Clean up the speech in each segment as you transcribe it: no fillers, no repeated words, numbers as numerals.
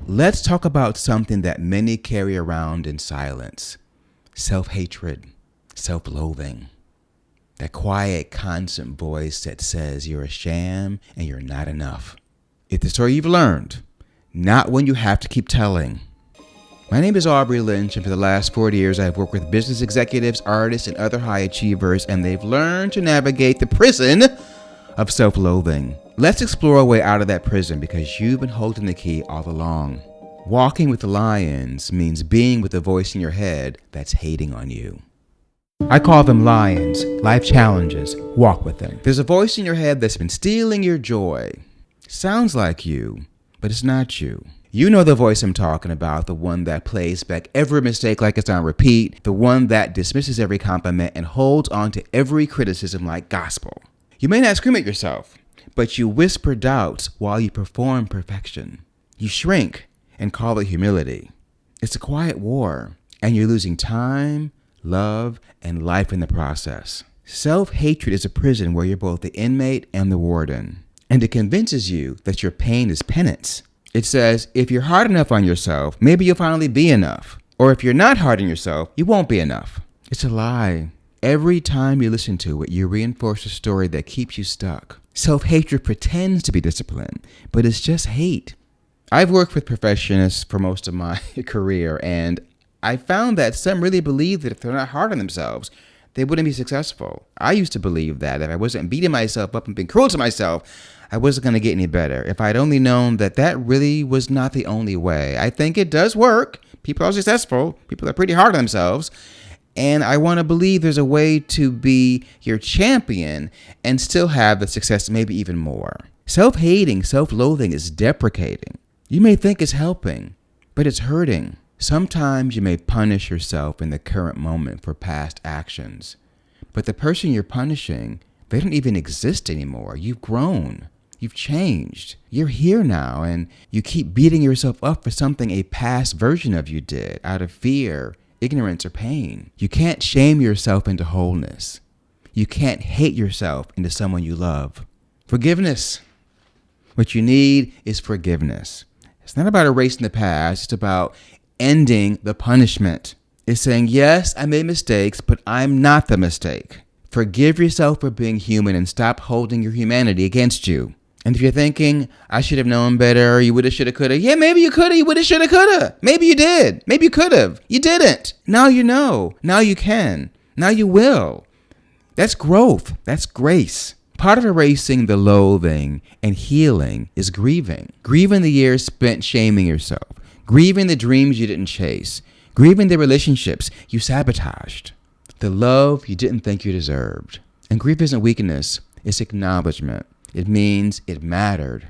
let's talk about something that many carry around in silence. Self-hatred, self-loathing. That quiet, constant voice that says you're a sham and you're not enough. It's the story you've learned, not one you have to keep telling. My name is Aubrey Lynch, and for the last 40 years, I've worked with business executives, artists, and other high achievers, and they've learned to navigate the prison of self-loathing. Let's explore a way out of that prison because you've been holding the key all along. Walking with the lions means being with the voice in your head that's hating on you. I call them lions, life challenges. Walk with them. There's a voice in your head that's been stealing your joy. Sounds like you, but it's not you. You know the voice I'm talking about, the one that plays back every mistake like it's on repeat, the one that dismisses every compliment and holds on to every criticism like gospel. You may not scream at yourself, but you whisper doubts while you perform perfection. You shrink and call it humility. It's a quiet war, and you're losing time, love, and life in the process. Self-hatred is a prison where you're both the inmate and the warden, and it convinces you that your pain is penance. It says, if you're hard enough on yourself, maybe you'll finally be enough. Or if you're not hard on yourself, you won't be enough. It's a lie. Every time you listen to it, you reinforce a story that keeps you stuck. Self-hatred pretends to be discipline, but it's just hate. I've worked with perfectionists for most of my career, and I found that some really believe that if they're not hard on themselves, they wouldn't be successful. I used to believe that if I wasn't beating myself up and being cruel to myself, I wasn't going to get any better. If I'd only known that that really was not the only way. I think it does work. People are successful. People are pretty hard on themselves. And I want to believe there's a way to be your champion and still have the success, maybe even more. Self-hating, self-loathing is deprecating. You may think it's helping, but it's hurting. Sometimes you may punish yourself in the current moment for past actions. But the person you're punishing, they don't even exist anymore. You've grown. You've changed. You're here now, and you keep beating yourself up for something a past version of you did out of fear, ignorance, or pain. You can't shame yourself into wholeness. You can't hate yourself into someone you love. Forgiveness. What you need is forgiveness. It's not about erasing the past. It's about ending the punishment. It's saying, yes, I made mistakes, but I'm not the mistake. Forgive yourself for being human and stop holding your humanity against you. And if you're thinking, I should have known better, you woulda, shoulda, coulda. Yeah, maybe you coulda, you woulda, shoulda, coulda. Maybe you did. Maybe you could have. You didn't. Now you know. Now you can. Now you will. That's growth. That's grace. Part of erasing the loathing and healing is grieving. Grieving the years spent shaming yourself. Grieving the dreams you didn't chase. Grieving the relationships you sabotaged. The love you didn't think you deserved. And grief isn't weakness. It's acknowledgement. It means it mattered.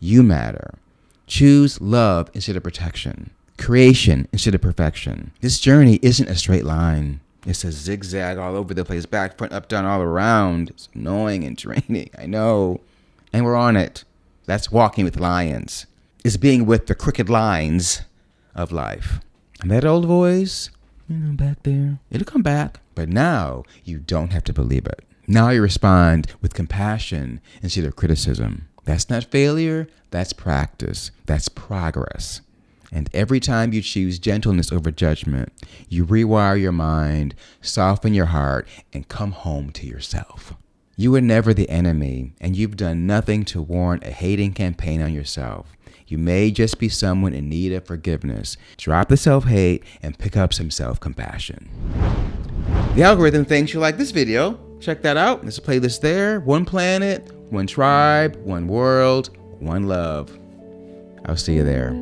You matter. Choose love instead of protection. Creation instead of perfection. This journey isn't a straight line. It's a zigzag all over the place, back, front, up, down, all around. It's annoying and draining, I know. And we're on it. That's walking with lions. It's being with the crooked lines of life. And that old voice, back there, it'll come back. But now you don't have to believe it. Now you respond with compassion instead of criticism. That's not failure. That's practice. That's progress. And every time you choose gentleness over judgment, you rewire your mind, soften your heart, and come home to yourself. You were never the enemy, and you've done nothing to warrant a hating campaign on yourself. You may just be someone in need of forgiveness. Drop the self-hate and pick up some self-compassion. The algorithm thinks you like this video. Check that out. There's a playlist there. One planet, one tribe, one world, one love. I'll see you there.